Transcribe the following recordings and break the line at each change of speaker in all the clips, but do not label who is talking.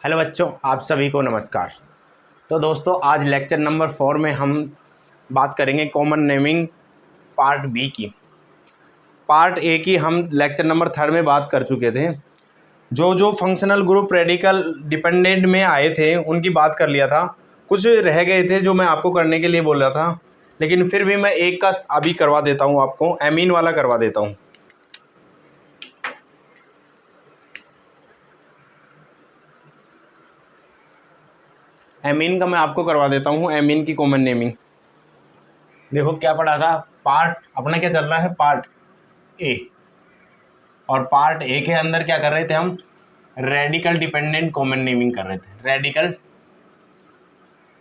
Hello बच्चों, आप सभी को नमस्कार। तो दोस्तों, आज लेक्चर नंबर 4 में हम बात करेंगे कॉमन नेमिंग पार्ट बी की। पार्ट ए की हम लेक्चर नंबर 3 में बात कर चुके थे। जो फंक्शनल ग्रुप रेडिकल डिपेंडेंट में आए थे उनकी बात कर लिया था। कुछ रह गए थे जो मैं आपको करने के लिए बोल रहा था, लेकिन फिर भी मैं एक का अभी करवा देता हूँ, आपको एमीन वाला करवा देता हूँ। एमीन का मैं आपको करवा देता हूँ, एमीन की कॉमन नेमिंग। देखो क्या पढ़ा था, पार्ट अपना क्या चल रहा है, पार्ट ए। और पार्ट ए के अंदर क्या कर रहे थे हम, रेडिकल डिपेंडेंट कॉमन नेमिंग कर रहे थे। रेडिकल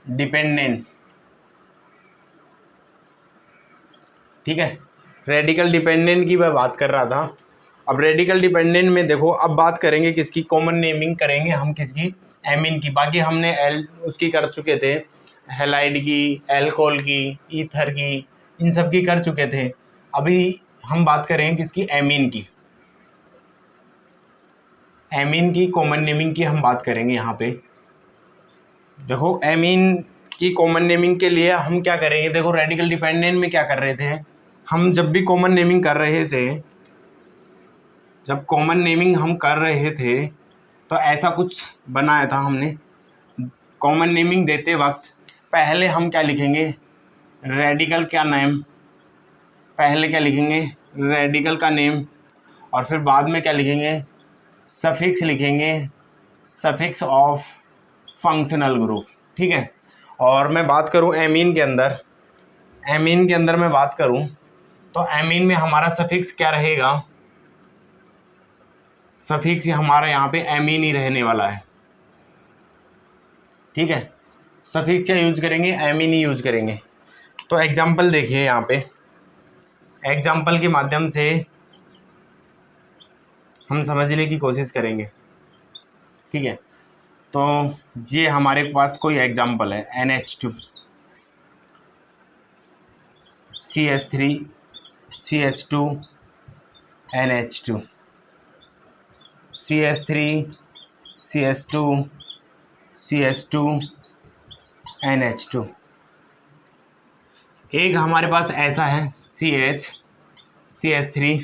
डिपेंडेंट, ठीक है, रेडिकल डिपेंडेंट की मैं बात कर रहा था। अब रेडिकल डिपेंडेंट में देखो, अब बात करेंगे किसकी, कॉमन नेमिंग करेंगे हम किसकी, एमीन की। बाकी हमने उसकी कर चुके थे, हेलाइड की, एल्कोहल की, ईथर की, इन सब की कर चुके थे। अभी हम बात करेंगे किसकी, एमीन की। एमीन की कॉमन नेमिंग की हम बात करेंगे यहाँ पे। देखो एमीन की कॉमन नेमिंग के लिए हम क्या करेंगे, देखो रेडिकल डिपेंडेंट में क्या कर रहे थे हम, जब भी कॉमन नेमिंग कर रहे थे, जब कॉमन नेमिंग हम कर रहे थे तो ऐसा कुछ बनाया था हमने। कॉमन नेमिंग देते वक्त पहले हम क्या लिखेंगे, रेडिकल क्या नेम, पहले क्या लिखेंगे, रेडिकल का नेम, और फिर बाद में क्या लिखेंगे, सफिक्स लिखेंगे, सफिक्स ऑफ फंक्शनल ग्रुप, ठीक है। और मैं बात करूं एमीन के अंदर, एमीन के अंदर मैं बात करूं तो एमीन में हमारा सफिक्स क्या रहेगा, सफिक्स हमारा यहाँ पे एमीन ही रहने वाला है, ठीक है। सफिक्स क्या यूज करेंगे, एमीन ही यूज करेंगे। तो एग्जाम्पल देखिए, यहाँ पे एग्जाम्पल के माध्यम से हम समझने की कोशिश करेंगे, ठीक है। तो ये हमारे पास कोई एग्जाम्पल है, NH2 CH3 CH2 NH2 CH3 CH2 CH2 NH2। एक हमारे पास ऐसा है CH CH3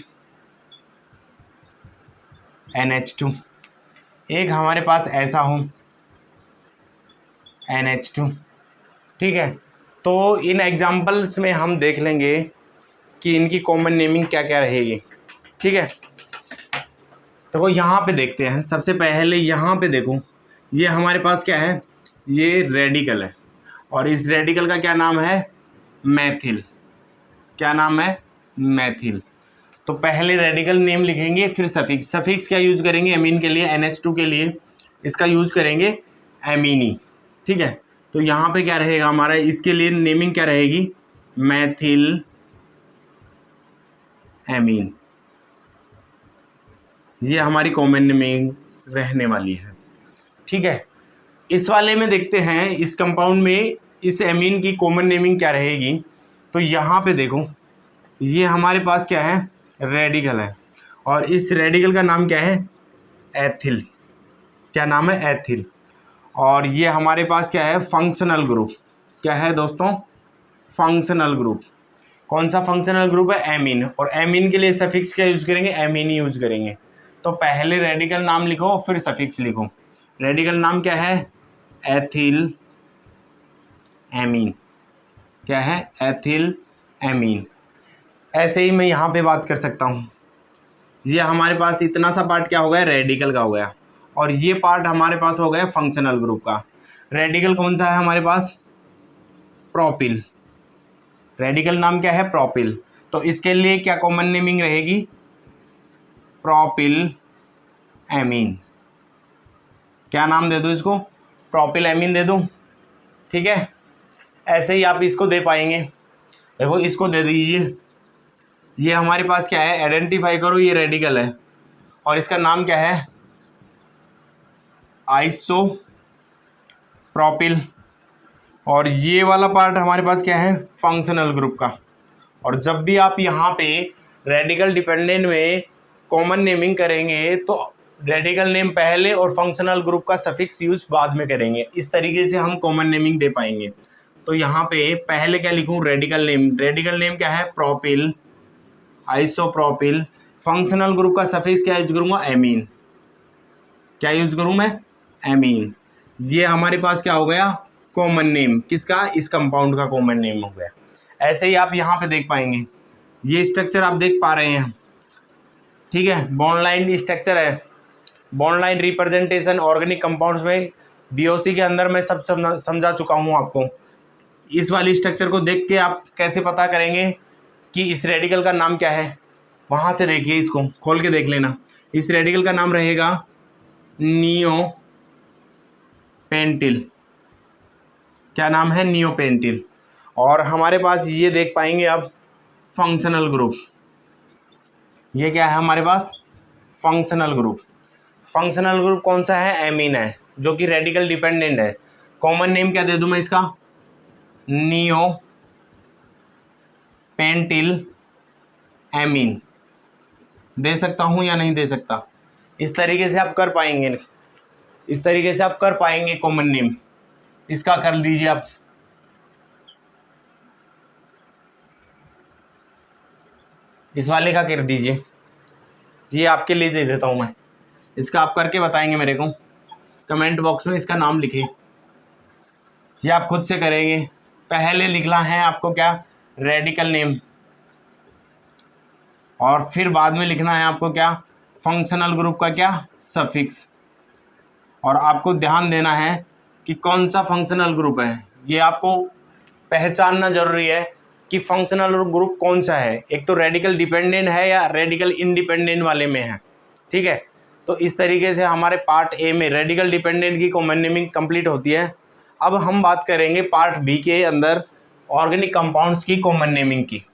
NH2, एक हमारे पास ऐसा हो NH2, ठीक है। तो इन एग्जाम्पल्स में हम देख लेंगे कि इनकी कॉमन नेमिंग क्या क्या रहेगी, ठीक है। देखो यहाँ पे देखते हैं, सबसे पहले यहाँ पे देखो, ये हमारे पास क्या है, ये रेडिकल है, और इस रेडिकल का क्या नाम है, मैथिल। क्या नाम है, मैथिल। तो पहले रेडिकल नेम लिखेंगे, फिर सफिक्स। सफिक्स क्या यूज करेंगे एमीन के लिए, NH2 के लिए इसका यूज करेंगे एमीनी, ठीक है। तो यहाँ पे क्या रहेगा हमारा, इसके लिए नेमिंग क्या रहेगी, मैथिल एमीन। ये हमारी कॉमन नेमिंग रहने वाली है, ठीक है। इस वाले में देखते हैं, इस कंपाउंड में इस एमीन की कॉमन नेमिंग क्या रहेगी। तो यहाँ पे देखो, ये हमारे पास क्या है, रेडिकल है, और इस रेडिकल का नाम क्या है, एथिल। क्या नाम है, एथिल। और ये हमारे पास क्या है, फंक्शनल ग्रुप। क्या है दोस्तों, फंक्शनल ग्रुप। कौन सा फंक्शनल ग्रुप है, एमीन। और एमीन के लिए सफिक्स क्या यूज करेंगे, एमीन ही यूज करेंगे। तो पहले रेडिकल नाम लिखो, फिर सफिक्स लिखो। रेडिकल नाम क्या है, एथिल एमीन। क्या है, एथिल एमीन। ऐसे ही मैं यहाँ पे बात कर सकता हूँ, ये हमारे पास इतना सा पार्ट क्या हो गया, रेडिकल का हो गया, और ये पार्ट हमारे पास हो गया फंक्शनल ग्रुप का। रेडिकल कौन सा है हमारे पास, प्रोपिल। रेडिकल नाम क्या है, प्रोपिल। तो इसके लिए क्या कॉमन नेमिंग रहेगी, प्रोपिल एमीन। क्या नाम दे दूँ इसको, प्रोपिल एमीन दे दूँ, ठीक है। ऐसे ही आप इसको दे पाएंगे। देखो इसको दे दीजिए, ये हमारे पास क्या है, आइडेंटिफाई करो, ये रेडिकल है, और इसका नाम क्या है, आइसो प्रोपिल। और ये वाला पार्ट हमारे पास क्या है, फंक्शनल ग्रुप का। और जब भी आप यहाँ पे रेडिकल डिपेंडेंट में कॉमन नेमिंग करेंगे तो रेडिकल नेम पहले और फंक्शनल ग्रुप का सफिक्स यूज बाद में करेंगे। इस तरीके से हम कॉमन नेमिंग दे पाएंगे। तो यहाँ पे पहले क्या लिखूँ, रेडिकल नेम। रेडिकल नेम क्या है, प्रोपिल, आइसोप्रोपिल। फंक्शनल ग्रुप का सफिक्स क्या यूज करूँगा, एमीन। क्या यूज करूँ मैं, एमीन। ये हमारे पास क्या हो गया, कॉमन नेम। किसका, इस कंपाउंड का कॉमन नेम हो गया। ऐसे ही आप यहाँ पे देख पाएंगे, ये स्ट्रक्चर आप देख पा रहे हैं, ठीक है। बॉन्ड लाइन स्ट्रक्चर है, bond line representation organic compounds में बीओसी के अंदर मैं सब समझा चुका हूँ आपको। इस वाली स्ट्रक्चर को देख के आप कैसे पता करेंगे कि इस रेडिकल का नाम क्या है, वहाँ से देखिए, इसको खोल के देख लेना। इस रेडिकल का नाम रहेगा नियोपेंटिल। क्या नाम है, नियोपेंटिल। और हमारे पास ये देख पाएंगे आप फंक्शनल ग्रुप। ये क्या है हमारे पास, फंक्शनल ग्रुप। फंक्शनल ग्रुप कौन सा है, एमीन है, जो कि रेडिकल डिपेंडेंट है। कॉमन नेम क्या दे दूं मैं इसका, नियोपेंटिल एमीन। दे सकता हूं या नहीं दे सकता, इस तरीके से आप कर पाएंगे, इस तरीके से आप कर पाएंगे कॉमन नेम। इसका कर लीजिए आप, इस वाले का कर दीजिए, ये आपके लिए दे देता हूं मैं। इसका आप करके बताएंगे मेरे को, कमेंट बॉक्स में इसका नाम लिखिए। ये आप खुद से करेंगे। पहले लिखना है आपको क्या, रेडिकल नेम, और फिर बाद में लिखना है आपको क्या, फंक्शनल ग्रुप का क्या, सफिक्स। और आपको ध्यान देना है कि कौन सा फंक्शनल ग्रुप है, ये आपको पहचानना जरूरी है कि फंक्शनल ग्रुप कौन सा है। एक तो रेडिकल डिपेंडेंट है या रेडिकल इंडिपेंडेंट वाले में है, ठीक है। तो इस तरीके से हमारे पार्ट ए में रेडिकल डिपेंडेंट की कॉमन नेमिंग कंप्लीट होती है। अब हम बात करेंगे पार्ट बी के अंदर ऑर्गेनिक कंपाउंड्स की कॉमन नेमिंग की।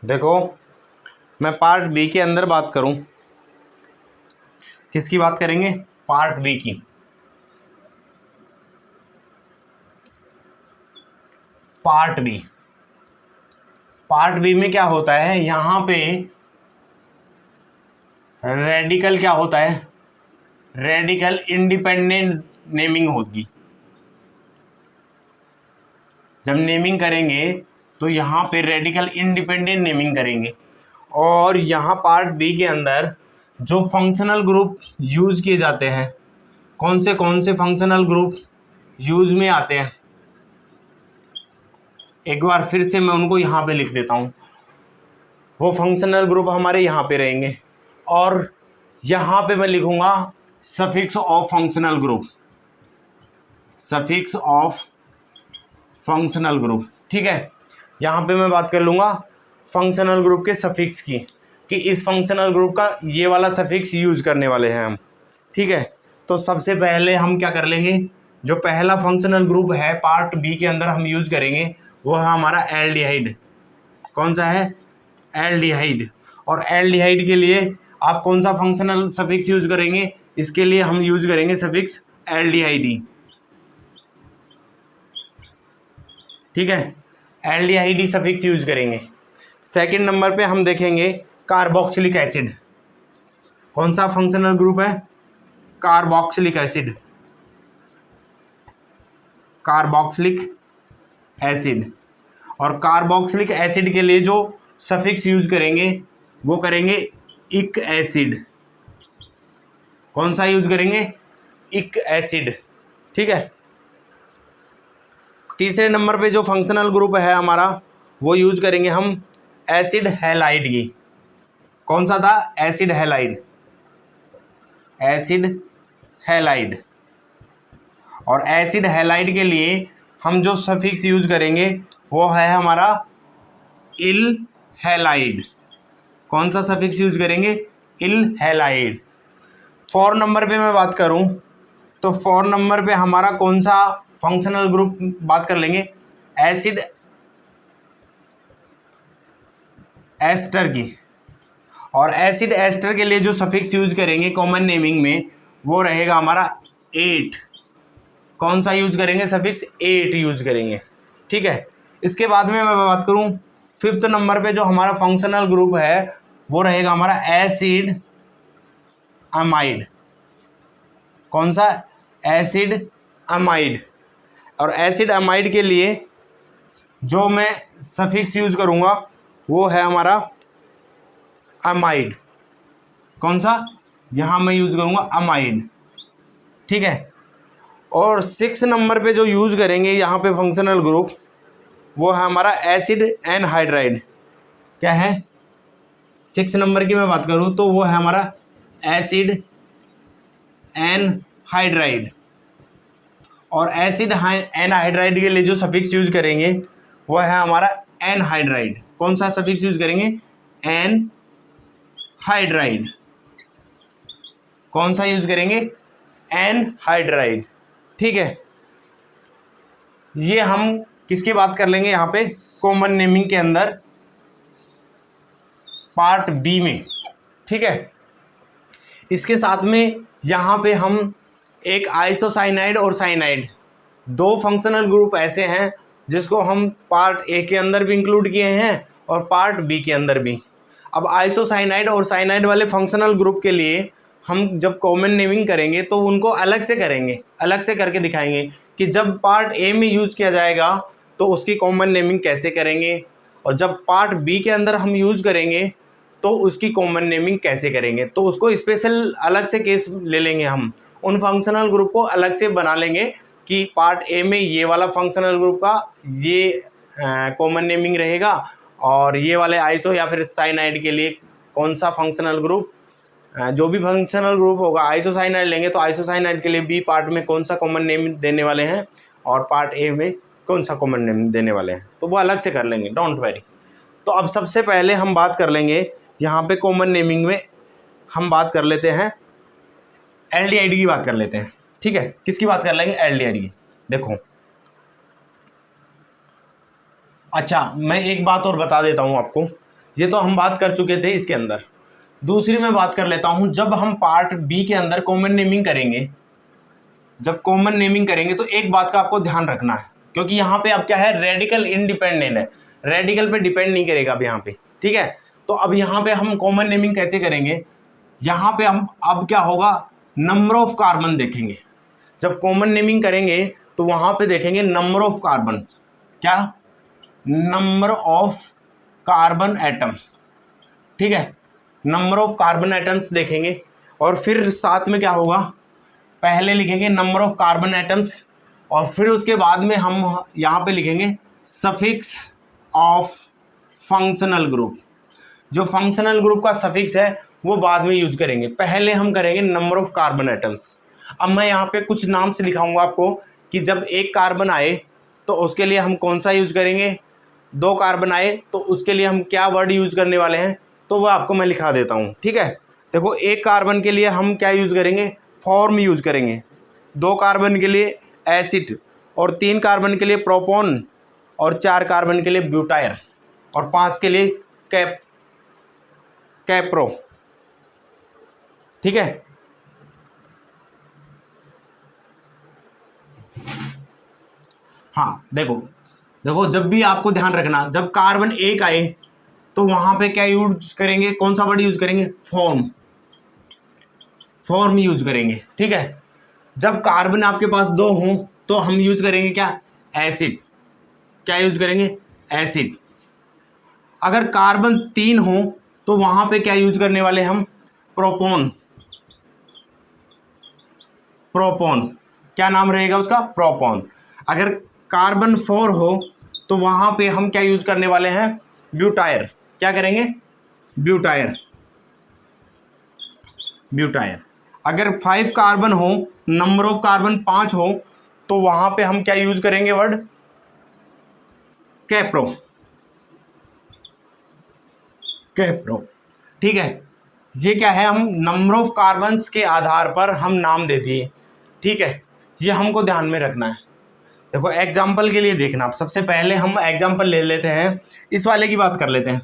देखो, मैं पार्ट बी के अंदर बात करूं, किसकी बात करेंगे, पार्ट बी की। पार्ट बी, पार्ट बी में क्या होता है, यहां पे रेडिकल क्या होता है, रेडिकल इंडिपेंडेंट नेमिंग होगी। जब नेमिंग करेंगे तो यहाँ पे रेडिकल इंडिपेंडेंट नेमिंग करेंगे। और यहाँ पार्ट बी के अंदर जो फंक्शनल ग्रुप यूज किए जाते हैं, कौन से फंक्शनल ग्रुप यूज में आते हैं, एक बार फिर से मैं उनको यहाँ पे लिख देता हूँ। वो फंक्शनल ग्रुप हमारे यहाँ पे रहेंगे, और यहाँ पे मैं लिखूँगा suffix of functional group, suffix of functional group, ठीक है। यहाँ पे मैं बात कर लूँगा फंक्शनल ग्रुप के सफिक्स की, कि इस फंक्शनल ग्रुप का ये वाला सफिक्स यूज करने वाले हैं हम, ठीक है। तो सबसे पहले हम क्या कर लेंगे, जो पहला फंक्शनल ग्रुप है पार्ट बी के अंदर हम यूज करेंगे वो है हमारा एल्डिहाइड। कौन सा है, एल्डिहाइड। और एल्डिहाइड के लिए आप कौन सा फंक्शनल सफिक्स यूज करेंगे, इसके लिए हम यूज करेंगे सफिक्स एल्डिहाइडी, ठीक है। एल्डिहाइडी सफिक्स यूज करेंगे। सेकंड नंबर पे हम देखेंगे कार्बोक्सिलिक एसिड। कौन सा फंक्शनल ग्रुप है, कार्बोक्सिलिक एसिड, कार्बोक्सिलिक एसिड। और कार्बोक्सिलिक एसिड के लिए जो सफिक्स यूज करेंगे वो करेंगे इक एसिड। कौन सा यूज करेंगे, इक एसिड, ठीक है। तीसरे नंबर पे जो फंक्शनल ग्रुप है हमारा वो यूज करेंगे हम एसिड हैलाइड की। कौन सा था, एसिड हैलाइड, एसिड हैलाइड। और एसिड हैलाइड के लिए हम जो सफिक्स यूज करेंगे वो है हमारा इल हैलाइड। कौन सा सफिक्स यूज करेंगे? इल हैलाइड। 4 नंबर पे मैं बात करूं तो 4 नंबर पे हमारा कौन सा फंक्शनल ग्रुप बात कर लेंगे? एसिड एस्टर की। और एसिड एस्टर के लिए जो सफिक्स यूज करेंगे कॉमन नेमिंग में वो रहेगा हमारा 8। कौन सा यूज करेंगे? सफिक्स 8 यूज करेंगे। ठीक है। इसके बाद में मैं बात करूं 5th नंबर पे जो हमारा फंक्शनल ग्रुप है वो रहेगा हमारा एसिड अमाइड। कौन सा? Acid amide. और एसिड अमाइड के लिए जो मैं सफिक्स यूज करूंगा वो है हमारा अमाइड। कौन सा? यहां मैं यूज करूंगा अमाइड। ठीक है। और 6 नंबर पे जो यूज करेंगे यहाँ पे फंक्शनल ग्रुप वो है हमारा एसिड एनहाइड्राइड। क्या है? 6 नंबर की मैं बात करूँ तो वो है हमारा एसिड एनहाइड्राइड। और एसिड एनहाइड्राइड के लिए जो सफिक्स यूज करेंगे वो है हमारा एनहाइड्राइड। कौन सा सफिक्स यूज करेंगे? एनहाइड्राइड। कौन सा यूज करेंगे? एनहाइड्राइड। ठीक है। ये हम किसकी बात कर लेंगे यहाँ पे? कॉमन नेमिंग के अंदर पार्ट बी में। ठीक है। इसके साथ में यहाँ पे हम एक आइसोसाइनाइड और साइनाइड, 2 फंक्शनल ग्रुप ऐसे हैं जिसको हम पार्ट ए के अंदर भी इंक्लूड किए हैं और पार्ट बी के अंदर भी। अब आइसोसाइनाइड और साइनाइड वाले फंक्शनल ग्रुप के लिए हम जब कॉमन नेमिंग करेंगे तो उनको अलग से करेंगे, अलग से करके दिखाएंगे कि जब पार्ट ए में यूज़ किया जाएगा तो उसकी कॉमन नेमिंग कैसे करेंगे, और जब पार्ट बी के अंदर हम यूज़ करेंगे तो उसकी कॉमन नेमिंग कैसे करेंगे। तो उसको स्पेशल अलग से केस ले लेंगे, हम उन फंक्शनल ग्रुप को अलग से बना लेंगे कि पार्ट ए में ये वाला फंक्शनल ग्रुप का ये कॉमन नेमिंग रहेगा, और ये वाले आइसो या फिर साइनाइड के लिए कौन सा फंक्शनल ग्रुप, जो भी फंक्शनल ग्रुप होगा आइसोसाइनाइड लेंगे तो आइसोसाइनाइड के लिए बी पार्ट में कौन सा कॉमन नेम देने वाले हैं और पार्ट ए में कौन सा कॉमन नेम देने वाले हैं, तो वो अलग से कर लेंगे, डोंट वरी। तो अब सबसे पहले हम बात कर लेंगे यहाँ पे कॉमन नेमिंग में हम बात कर लेते हैं एलडीआईडी की बात कर लेते हैं। ठीक है। किसकी बात कर लेंगे? एलडीआईडी की। देखो, अच्छा मैं एक बात और बता देता हूँ आपको, ये तो हम बात कर चुके थे इसके अंदर। दूसरी मैं बात कर लेता हूँ, जब हम पार्ट बी के अंदर कॉमन नेमिंग करेंगे, जब कॉमन नेमिंग करेंगे तो एक बात का आपको ध्यान रखना है, क्योंकि यहाँ पे अब क्या है, रेडिकल इंडिपेंडेंट है, रेडिकल पे डिपेंड नहीं करेगा अब यहाँ पे। ठीक है। तो अब यहाँ पे हम कॉमन नेमिंग कैसे करेंगे? यहाँ पे हम अब क्या होगा, नंबर ऑफ कार्बन देखेंगे। जब कॉमन नेमिंग करेंगे तो वहाँ पे देखेंगे नंबर ऑफ कार्बन। क्या? Number of carbon atom. ठीक है। नंबर ऑफ कार्बन एटम्स देखेंगे और फिर साथ में क्या होगा, पहले लिखेंगे नंबर ऑफ कार्बन एटम्स और फिर उसके बाद में हम यहाँ पे लिखेंगे सफिक्स ऑफ फंक्शनल ग्रुप। जो फंक्शनल ग्रुप का सफिक्स है वो बाद में यूज करेंगे, पहले हम करेंगे नंबर ऑफ कार्बन एटम्स। अब मैं यहाँ पे कुछ नाम से लिखाऊंगा आपको कि जब एक कार्बन आए तो उसके लिए हम कौन सा यूज करेंगे, 2 कार्बन आए तो उसके लिए हम क्या वर्ड यूज करने वाले हैं, तो वह आपको मैं लिखा देता हूँ। ठीक है। देखो, 1 कार्बन के लिए हम क्या यूज करेंगे, फॉर्म यूज करेंगे, 2 कार्बन के लिए एसिड, और 3 कार्बन के लिए प्रोपोन, और 4 कार्बन के लिए ब्यूटायर, और 5 के लिए कैप्रो। ठीक है। हाँ, देखो जब भी आपको ध्यान रखना, जब कार्बन 1 आए तो वहां पे क्या यूज करेंगे, कौन सा वर्ड यूज करेंगे, फॉर्म यूज करेंगे। ठीक है। जब कार्बन आपके पास 2 हों तो हम यूज करेंगे क्या, एसिड। क्या यूज करेंगे, एसिड। अगर कार्बन 3 हो तो वहां पे क्या यूज करने वाले हम, प्रोपोन। क्या नाम रहेगा उसका, प्रोपोन। अगर कार्बन 4 हो तो वहां पे हम क्या यूज करने वाले हैं, ब्यूटायर। क्या करेंगे, ब्यूटायर। अगर 5 कार्बन हो, नंबर ऑफ कार्बन 5 हो तो वहां पे हम क्या यूज करेंगे वर्ड कैप्रो, कैप्रो। ठीक है, ये क्या है, हम नंबर ऑफ कार्बन्स के आधार पर हम नाम दे दिए। ठीक है, ये हमको ध्यान में रखना है। देखो एग्जाम्पल के लिए देखना, आप सबसे पहले हम एग्जाम्पल ले लेते हैं, इस वाले की बात कर लेते हैं,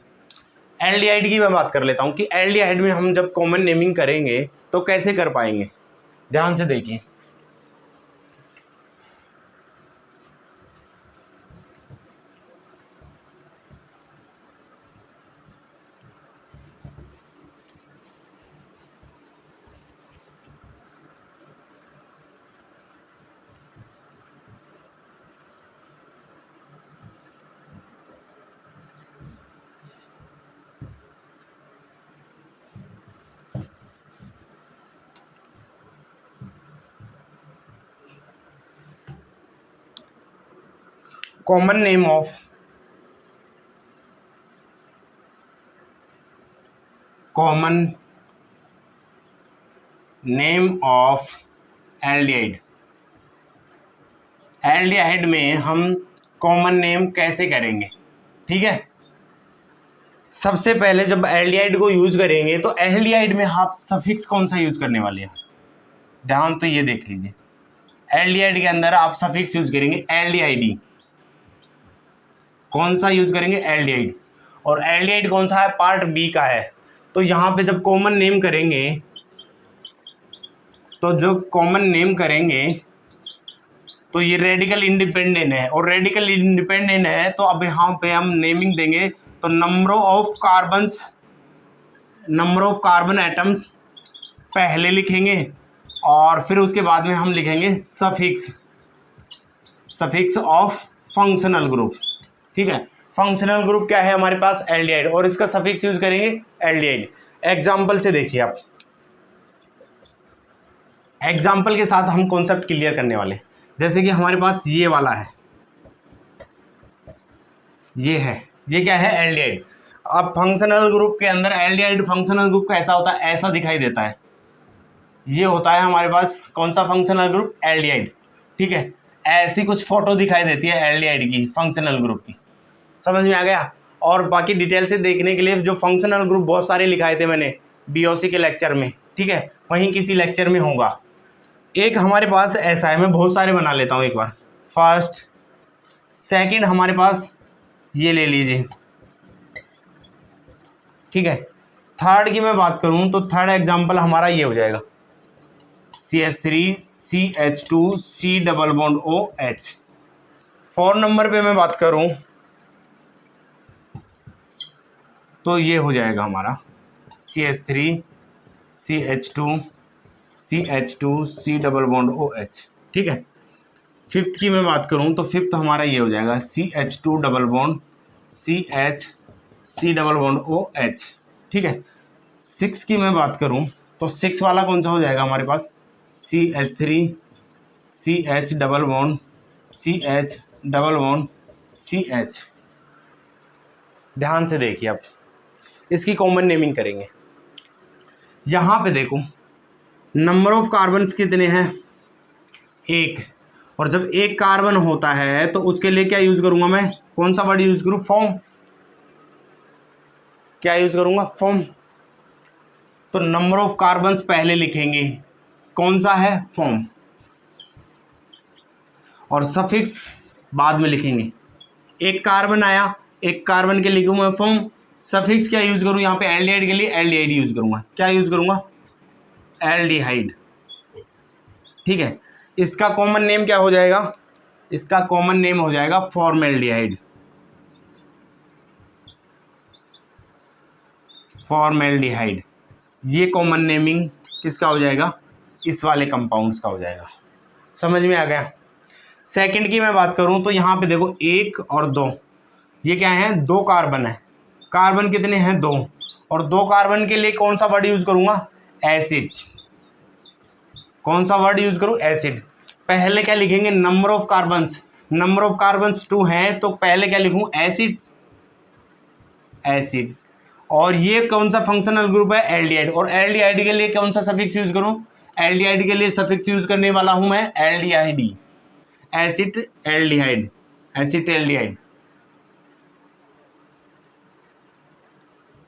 एल्डिहाइड की मैं बात कर लेता हूँ कि एल्डिहाइड में हम जब कॉमन नेमिंग करेंगे तो कैसे कर पाएंगे। ध्यान से देखिए, common name of aldehyde, aldehyde में हम कॉमन नेम कैसे करेंगे। ठीक है, सबसे पहले जब एल्डिहाइड को यूज करेंगे तो एल्डिहाइड में आप सफिक्स कौन सा यूज करने वाले हैं, ध्यान तो ये देख लीजिए। एल्डिहाइड के अंदर आप सफिक्स यूज करेंगे एल्डिहाइडी, कौन सा यूज करेंगे एल्डिहाइड, और एल्डिहाइड कौन सा है, पार्ट बी का है। तो यहाँ पे जब कॉमन नेम करेंगे तो ये रेडिकल इंडिपेंडेंट है, और रेडिकल इंडिपेंडेंट है तो अब यहाँ पे हम नेमिंग देंगे तो नंबर ऑफ कार्बन एटम पहले लिखेंगे, और फिर उसके बाद में हम लिखेंगे सफिक्स ऑफ फंक्शनल ग्रुप। ठीक है, फंक्शनल ग्रुप क्या है हमारे पास, एल्डिहाइड, और इसका सफिक्स यूज करेंगे एल्डिहाइड। एग्जाम्पल से देखिए आप, एग्जाम्पल के साथ हम कॉन्सेप्ट क्लियर करने वाले। जैसे कि हमारे पास ये वाला है, ये क्या है एल्डिहाइड। अब फंक्शनल ग्रुप के अंदर एल्डिहाइड फंक्शनल ग्रुप का ऐसा होता है, ऐसा दिखाई देता है, ये होता है हमारे पास कौन सा फंक्शनल ग्रुप, एल्डिहाइड। ठीक है, ऐसी कुछ फोटो दिखाई देती है एल्डिहाइड की, फंक्शनल ग्रुप की। समझ में आ गया। और बाकी डिटेल से देखने के लिए जो फंक्शनल ग्रुप बहुत सारे लिखाए थे मैंने बीओसी के लेक्चर में, ठीक है, वहीं किसी लेक्चर में होगा। एक हमारे पास ऐसा है, मैं बहुत सारे बना लेता हूँ एक बार। फर्स्ट, सेकंड हमारे पास ये ले लीजिए, ठीक है। थर्ड की मैं बात करूँ तो थर्ड एग्जाम्पल हमारा ये हो जाएगा CH3 CH2 C double bond OH। 4 number पे मैं बात करूँ तो ये हो जाएगा हमारा CH3 CH2 C double bond OH। ठीक है, फिफ्थ की मैं बात करूं तो फिफ्थ हमारा ये हो जाएगा CH2 double bond C double bond OH। ठीक है, 6 की मैं बात करूं तो 6 वाला कौन सा हो जाएगा हमारे पास CH3 CH double bond CH। ध्यान से देखिए, आप इसकी कॉमन नेमिंग करेंगे। यहाँ पे देखो नंबर ऑफ कार्बन्स कितने हैं, 1, और जब एक कार्बन होता है तो उसके लिए क्या यूज करूंगा मैं, कौन सा वर्ड यूज करूं, फॉर्म। क्या यूज करूंगा, फॉर्म। तो नंबर ऑफ कार्बन्स पहले लिखेंगे, कौन सा है, फॉर्म, और सफिक्स बाद में लिखेंगे। एक कार्बन आया, एक कार्बन के लिखूंगा फॉर्म, सफिक्स क्या यूज करूं यहाँ पे, एल्डिहाइड के लिए एल्डिहाइड यूज करूंगा। क्या यूज करूंगा, एल्डिहाइड। ठीक है, इसका कॉमन नेम क्या हो जाएगा, इसका कॉमन नेम हो जाएगा फॉर्मेल्डिहाइड। फॉर्मेल्डिहाइड, ये कॉमन नेमिंग किसका हो जाएगा, इस वाले कंपाउंड्स का हो जाएगा। समझ में आ गया। सेकंड की मैं बात करूं तो यहाँ पे देखो 1 और 2, ये क्या है, 2 कार्बन है। कार्बन कितने हैं, 2, और 2 कार्बन के लिए कौन सा वर्ड यूज करूंगा, एसिड। कौन सा वर्ड यूज करूं, एसिड। पहले क्या लिखेंगे, number of carbons, number of carbons 2 हैं तो पहले क्या लिखूं, एसिड। एसिड, और ये कौन सा फंक्शनल ग्रुप है, एल्डिहाइड, और एल्डिहाइड के लिए कौन सा सफिक्स यूज करूं, एल्डिहाइड के लिए सफिक्स यूज करने वाला हूं मैं एल्डिहाइडी। एसिटेल्डिहाइड, एसिटेल्डिहाइड,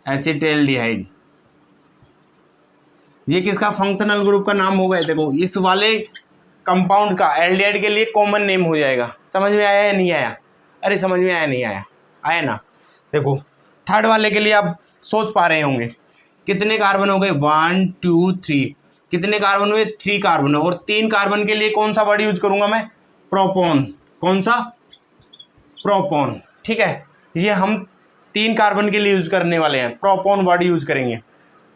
एसिटेल्डिहाइड, ये किसका फंक्शनल ग्रुप का नाम होगा? देखो इस वाले कंपाउंड का एल्डिहाइड के लिए कॉमन नेम हो जाएगा। समझ में आया या नहीं आया? अरे समझ में आया नहीं आया? आया ना? देखो थर्ड वाले के लिए आप सोच पा रहे होंगे कितने कार्बन हो गए? 1 2 3, कितने कार्बन हुए? 3 कार्बन। और 3 कार्बन के लिए कौन सा वर्ड यूज करूंगा मैं? प्रोपोन। कौन सा? प्रोपोन। ठीक है, ये हम 3 कार्बन के लिए यूज करने वाले हैं, प्रोपोन वर्ड यूज करेंगे।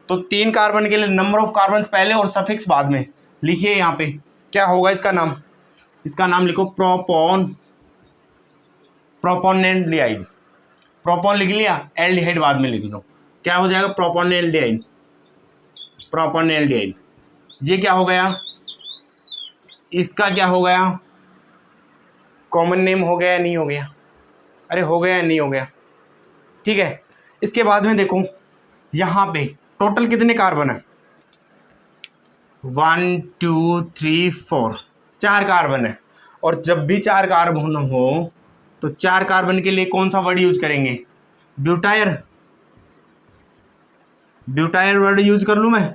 तो 3 कार्बन के लिए नंबर ऑफ कार्बन पहले और सफिक्स बाद में लिखिए। यहाँ पे क्या होगा इसका नाम? इसका नाम लिखो प्रोपोन, प्रोपोनेल्डिहाइड। प्रोपोन लिख लिया, एल्डिहाइड बाद में लिख लो। क्या हो जाएगा? प्रोपोनेल्डिहाइड, प्रोपोनेल्डिहाइड। ये क्या हो गया? इसका क्या हो गया? कॉमन नेम हो गया या नहीं हो गया? अरे हो गया या नहीं हो गया? ठीक है, इसके बाद में देखो यहाँ पे टोटल कितने कार्बन है? 1 2 3 4, 4 कार्बन है। और जब भी 4 कार्बन हो तो 4 कार्बन के लिए कौन सा वर्ड यूज करेंगे? ब्यूटायर, ब्यूटायर वर्ड यूज कर लूँ मैं।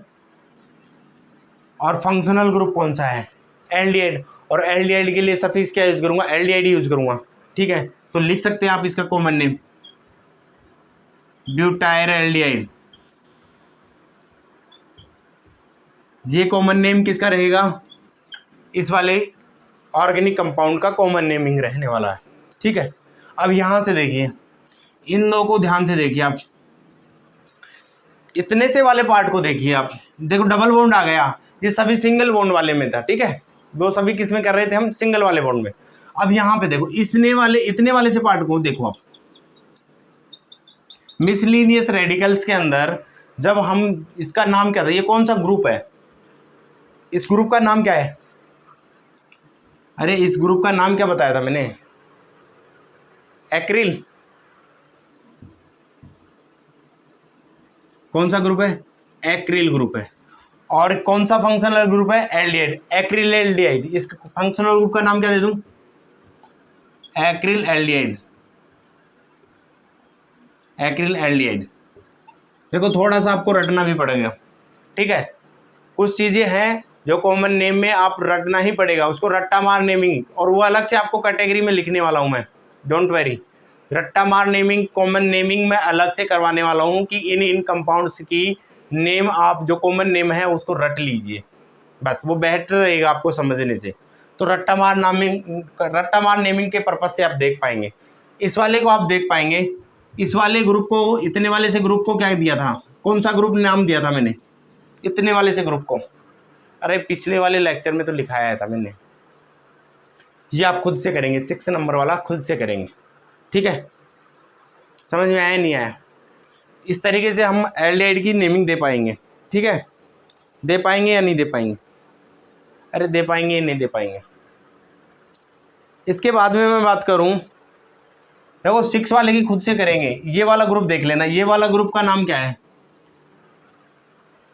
और फंक्शनल ग्रुप कौन सा है? एल्डिहाइड। और एल्डिहाइड के लिए सफिक्स क्या यूज करूंगा? एल्डिहाइड यूज करूंगा। ठीक है, तो लिख सकते हैं आप इसका कॉमन नेम ब्यूटायर एल्डिहाइड। ये कॉमन नेम किसका रहेगा? इस वाले ऑर्गेनिक कंपाउंड का कॉमन नेमिंग रहने वाला है। ठीक है, अब यहां से देखिए, इन दो को ध्यान से देखिए आप, इतने से वाले पार्ट को देखिए आप। देखो डबल बॉन्ड आ गया, ये सभी सिंगल बॉन्ड वाले में था। ठीक है, दो सभी किस में कर रहे थे हम? सिंगल वाले बॉन्ड में। अब यहाँ पे देखो इसने वाले, इतने वाले से पार्ट को देखो आप, मिसलिनियस रेडिकल्स के अंदर जब हम, इसका नाम क्या था? ये कौन सा ग्रुप है? इस ग्रुप का नाम क्या है? अरे इस ग्रुप का नाम क्या बताया था मैंने? एक्रिल। कौन सा ग्रुप है? एक्रिल ग्रुप है। और कौन सा फंक्शनल ग्रुप है? Aldehyde, acrylaldehyde. इस फंक्शनल ग्रुप का नाम क्या दे दूं? Acrylaldehyde, acrylaldehyde. देखो थोड़ा सा आपको रटना भी पड़ेगा। ठीक है, कुछ चीज़ें हैं जो कॉमन नेम में आप रटना ही पड़ेगा, उसको रट्टा मार नेमिंग, और वो अलग से आपको कैटेगरी में लिखने वाला हूँ मैं। डोंट वेरी, रट्टा मार नेमिंग, कॉमन नेमिंग मैं अलग से करवाने वाला हूँ कि इन कंपाउंड्स की नेम आप जो कॉमन नेम है उसको रट लीजिए, बस वो बेहतर रहेगा आपको समझने से। तो रट्टा मार नेमिंग के पर्पज से आप देख पाएंगे। इस वाले को आप देख पाएंगे, इस वाले ग्रुप को, इतने वाले से ग्रुप को क्या दिया था? कौन सा ग्रुप नाम दिया था मैंने इतने वाले से ग्रुप को? अरे पिछले वाले लेक्चर में तो लिखाया था मैंने। ये आप खुद से करेंगे, 6 नंबर वाला खुद से करेंगे। ठीक है, समझ में आया नहीं आया? इस तरीके से हम एल्डिहाइड की नेमिंग दे पाएंगे। ठीक है, दे पाएंगे या नहीं दे पाएंगे? अरे दे पाएंगे या नहीं दे पाएंगे? इसके बाद में मैं बात करूं, देखो 6 वाले की खुद से करेंगे। ये वाला ग्रुप देख लेना, ये वाला ग्रुप का नाम क्या है?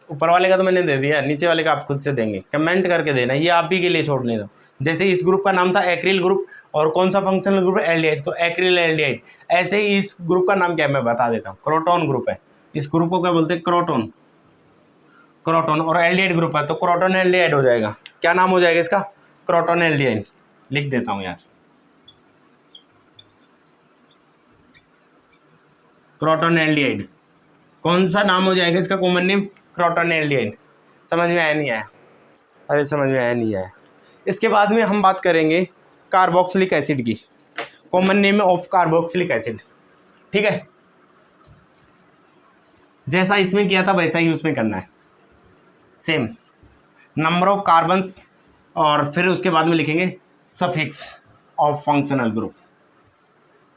ऊपर वाले का तो मैंने दे दिया, नीचे वाले का आप खुद से देंगे, कमेंट करके देना, ये आप ही के लिए छोड़ने दो। जैसे इस ग्रुप का नाम था एक्रिल ग्रुप, और कौन सा फंक्शनल ग्रुप है? एल्डिहाइड, तो एक्रिल एल्डिहाइड। ऐसे ही इस ग्रुप का नाम क्या है मैं बता देता हूँ, क्रोटोन ग्रुप है। इस ग्रुप को क्या बोलते हैं? Croton, croton. और एल्डिहाइड ग्रुप है तो क्रोटोन एल्डिहाइड हो जाएगा। क्या नाम हो जाएगा इसका? Croton aldehyde. लिख देता हूँ यार, क्रोटोन एल्डिहाइड। कौन सा नाम हो जाएगा इसका कॉमन नेम? Croton aldehyde. समझ में आया नहीं आया? अरे समझ में आया नहीं आया? इसके बाद में हम बात करेंगे कार्बोक्सिलिक एसिड की, common name of carboxylic acid. ठीक है, जैसा इसमें किया था वैसा ही उसमें करना है, सेम नंबर ऑफ कार्बन्स, और फिर उसके बाद में लिखेंगे सफिक्स ऑफ फंक्शनल ग्रुप।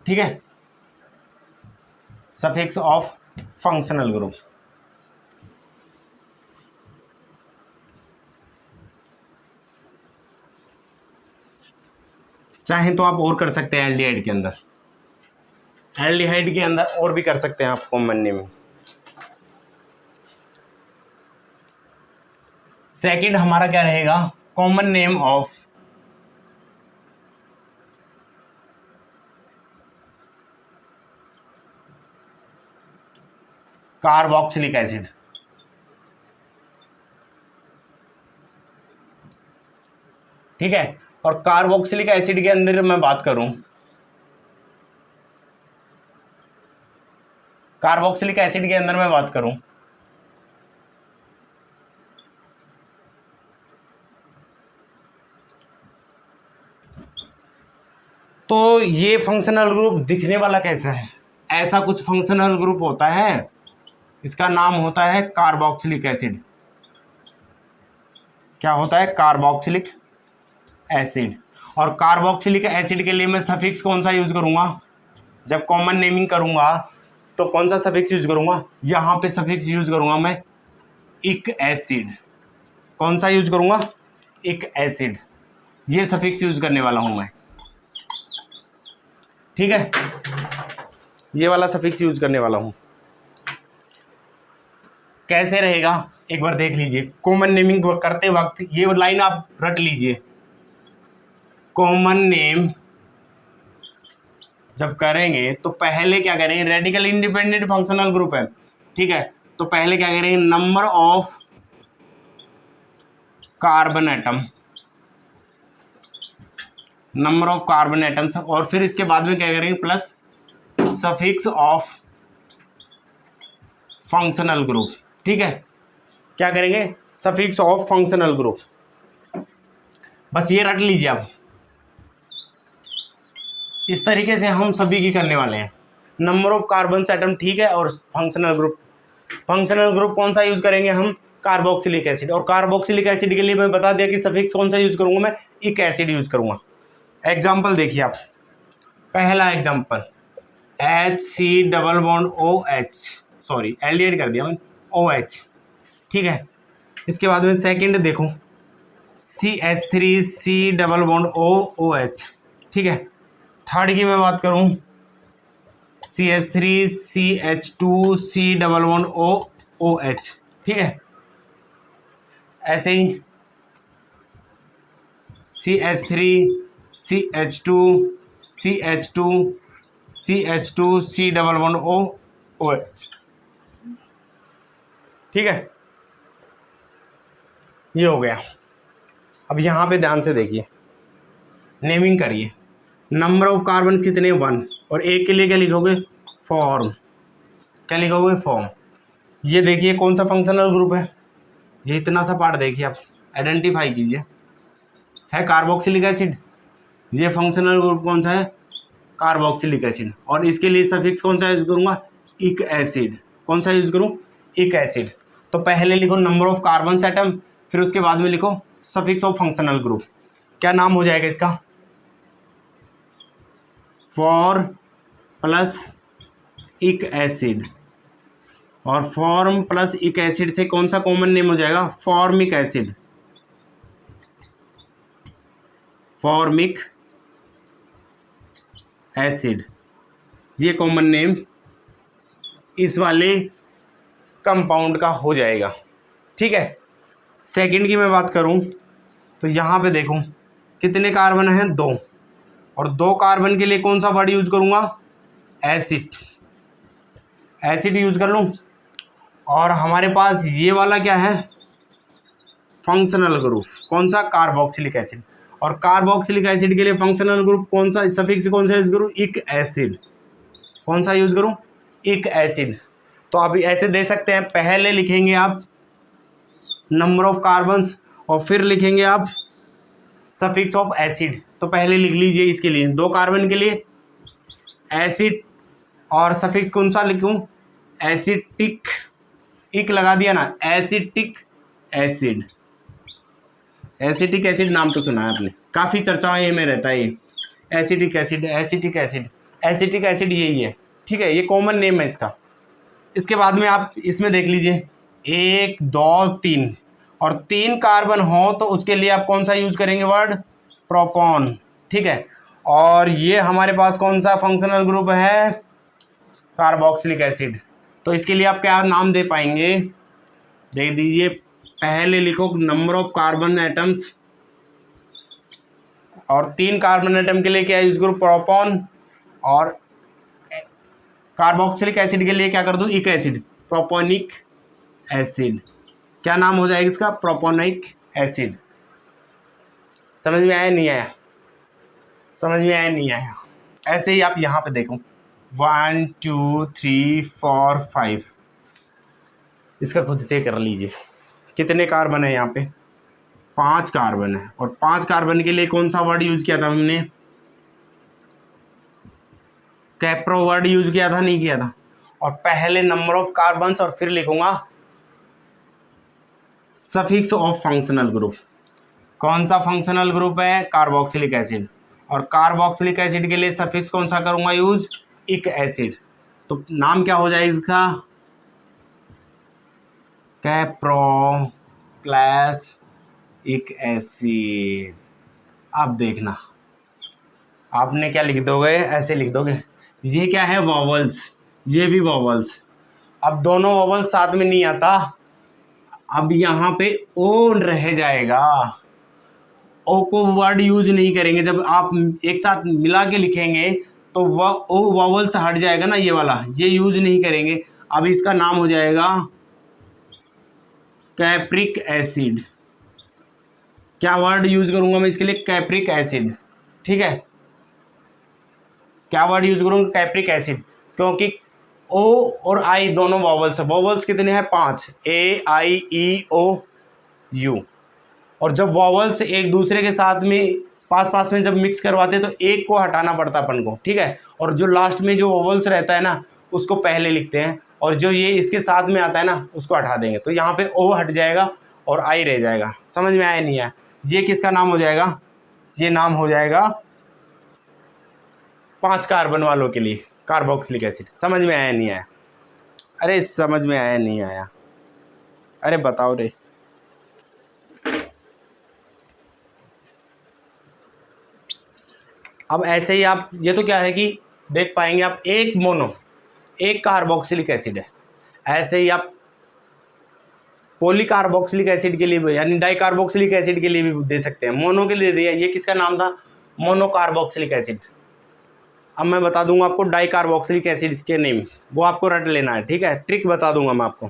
ठीक है, सफिक्स ऑफ फंक्शनल ग्रुप। चाहे तो आप और कर सकते हैं एल्डिहाइड के अंदर, एल्डिहाइड के अंदर और भी कर सकते हैं आप कॉमन नेमिंग। सेकंड हमारा क्या रहेगा? Common name of carboxylic acid. ठीक है, और कार्बोक्सिलिक एसिड के अंदर मैं बात करूं, कार्बोक्सिलिक एसिड के अंदर मैं बात करूं तो ये फंक्शनल ग्रुप दिखने वाला कैसा है? ऐसा कुछ फंक्शनल ग्रुप होता है, इसका नाम होता है कार्बोक्सिलिक एसिड। क्या होता है? Carboxylic acid. और कार्बोक्सिलिक एसिड के लिए मैं सफिक्स कौन सा यूज करूंगा? जब कॉमन नेमिंग करूंगा तो कौन सा सफिक्स यूज करूंगा? यहां पे सफिक्स यूज करूंगा मैं इक एसिड। कौन सा यूज करूंगा? इक एसिड। ये सफिक्स यूज करने वाला हूं मैं। ठीक है, ये वाला सफिक्स यूज करने वाला हूं। कैसे रहेगा एक बार देख लीजिए। कॉमन नेमिंग करते वक्त ये लाइन आप रट लीजिए। कॉमन नेम जब करेंगे तो पहले क्या करेंगे? रेडिकल इंडिपेंडेंट फंक्शनल ग्रुप है, ठीक है, तो पहले क्या करेंगे? Number of carbon atom, number of carbon atoms, और फिर इसके बाद में क्या करेंगे? Plus suffix of functional group. ठीक है, क्या करेंगे? Suffix of functional group. बस ये रट लीजिए आप। इस तरीके से हम सभी की करने वाले हैं। नंबर ऑफ कार्बन एटम, ठीक है, और फंक्शनल ग्रुप। फंक्शनल ग्रुप कौन सा यूज करेंगे हम? Carboxylic acid. और कार्बोक्सिलिक एसिड के लिए मैं बता दिया कि सफिक्स कौन सा यूज करूंगा मैं? इक एसिड यूज करूंगा। एग्जाम्पल देखिए आप। पहला example HC double bond OH, sorry aldehyde कर दिया मैंने, OH। ठीक है, इसके बाद में सेकंड देखो CH3C डबल बॉन्ड OH। ठीक है, थर्ड की मैं बात करूं CH3CH2C डबल बॉन्ड OH। ठीक है, ऐसे ही CH3CH2CH2C डबल बॉन्ड OH। ठीक है, ये हो गया। अब यहाँ पे ध्यान से देखिए, नेमिंग करिए। नंबर ऑफ कार्बन कितने? 1। और एक के लिए क्या लिखोगे? फॉर्म। क्या लिखोगे? फॉर्म। ये देखिए कौन सा फंक्शनल ग्रुप है? ये इतना सा पार्ट देखिए आप, आइडेंटिफाई कीजिए। है कार्बोक्सिलिक एसिड। ये फंक्शनल ग्रुप कौन सा है? Carboxylic acid. और इसके लिए सफिक्स कौन सा यूज करूंगा? इक एसिड। कौन सा यूज करूं? इक एसिड। तो पहले लिखो नंबर ऑफ कार्बन एटम, फिर उसके बाद में लिखो सफिक्स ऑफ फंक्शनल ग्रुप। क्या नाम हो जाएगा इसका? फॉर प्लस इक एसिड। और फॉर्म प्लस इक एसिड से कौन सा कॉमन नेम हो जाएगा? Formic acid. फॉर्मिक एसिड, ये कॉमन नेम इस वाले कंपाउंड का हो जाएगा। ठीक है, सेकंड की मैं बात करूं तो यहाँ पे देखूं कितने कार्बन हैं? 2। और 2 कार्बन के लिए कौन सा वर्ड यूज करूंगा? एसिड। एसिड यूज कर लूं। और हमारे पास ये वाला क्या है? Functional group. कौन सा? Carboxylic acid. और कार्बोक्सिलिक एसिड के लिए फंक्शनल ग्रुप कौन सा? सफिक्स कौन सा यूज करूं? इक एसिड। कौन सा यूज करूं? इक एसिड। तो अभी ऐसे दे सकते हैं, पहले लिखेंगे आप नंबर ऑफ कार्बन्स और फिर लिखेंगे आप सफिक्स ऑफ एसिड। तो पहले लिख लीजिए इसके लिए 2 कार्बन के लिए एसिड, और सफिक्स कौन सा लिखूं? एसिटिक। इक लगा दिया ना, एसिटिक एसिड। एसिटिक एसिड नाम तो सुना है आपने, काफ़ी चर्चाएं में रहता है ये। Acetic acid, acetic acid, acetic acid यही है। ठीक है, ये कॉमन नेम है इसका। इसके बाद में आप इसमें देख लीजिए 1 2 3, और 3 कार्बन हो तो उसके लिए आप कौन सा यूज करेंगे वर्ड? प्रोपॉन। ठीक है, और ये हमारे पास कौन सा फंक्शनल ग्रुप है? Carboxylic acid. तो इसके लिए आप क्या नाम दे पाएंगे? देख दीजिए, पहले लिखो नंबर ऑफ कार्बन एटम्स, और 3 कार्बन एटम के लिए क्या यूज करूँ? प्रोपॉन। और कार्बोक्सिलिक एसिड के लिए क्या कर दूँ? इक एसिड। Propionic acid. क्या नाम हो जाएगा इसका? Propionic acid. समझ में आया नहीं आया? समझ में आया नहीं आया? ऐसे ही आप यहाँ पे देखो 1 2 3 4 5, इसका खुद से कर लीजिए। कितने कार्बन है यहाँ पे? 5 कार्बन है। और 5 कार्बन के लिए कौन सा वर्ड यूज किया था हमने? कैप्रो वर्ड यूज किया था, नहीं किया था? और पहले नंबर ऑफ कार्बन्स और फिर लिखूंगा सफिक्स ऑफ फंक्शनल ग्रुप। कौन सा फंक्शनल ग्रुप है? Carboxylic acid. और कार्बोक्सिलिक एसिड के लिए सफिक्स कौन सा करूंगा यूज? इक एसिड। तो नाम क्या हो जाएगा इसका? कैप्रो प्लस इक एसिड। अब देखना आपने क्या लिख दोगे, ऐसे लिख दोगे। ये क्या है? वॉवल्स, ये भी वॉवल्स। अब दोनों वॉवल्स साथ में नहीं आता, अब यहाँ पे ओ रह जाएगा। ओ को वर्ड यूज नहीं करेंगे, जब आप एक साथ मिला के लिखेंगे तो वह ओ वॉवल से हट जाएगा ना, ये वाला, ये यूज नहीं करेंगे। अब इसका नाम हो जाएगा कैप्रिक एसिड। क्या वर्ड यूज करूंगा मैं इसके लिए? कैप्रिक एसिड। ठीक है, क्या वर्ड यूज करूंगा? कैप्रिक एसिड, क्योंकि ओ और आई दोनों वॉवल्स है। वॉवल्स कितने हैं? 5, ए आई ई ओ यू। और जब वॉवल्स एक दूसरे के साथ में पास में जब मिक्स करवाते हैं तो एक को हटाना पड़ता है अपन को, ठीक है। और जो लास्ट में जो वॉवल्स रहता है ना उसको पहले लिखते हैं, और जो ये इसके साथ में आता है ना उसको हटा देंगे। तो यहाँ पे ओ हट जाएगा और आई रह जाएगा। समझ में आया नहीं आया? ये किसका नाम हो जाएगा? ये नाम हो जाएगा 5 कार्बन वालों के लिए कार्बोक्सिलिक एसिड। समझ में आया नहीं आया? अरे समझ में आया नहीं आया? अरे बताओ रे। अब ऐसे ही आप, ये तो क्या है कि देख पाएंगे आप, एक कार्बोक्सिलिक एसिड है। ऐसे ही आप पॉलीकार्बोक्सिलिक एसिड के लिए भी, यानी डाइकार्बोक्सिलिक एसिड के लिए भी दे सकते हैं। मोनो के लिए दे दिया, ये किसका नाम था? Monocarboxylic acid. अब मैं बता दूंगा आपको डाइकार्बोक्सिलिक एसिड के नेम, वो आपको रट लेना है, ठीक है। ट्रिक बता दूंगा मैं आपको।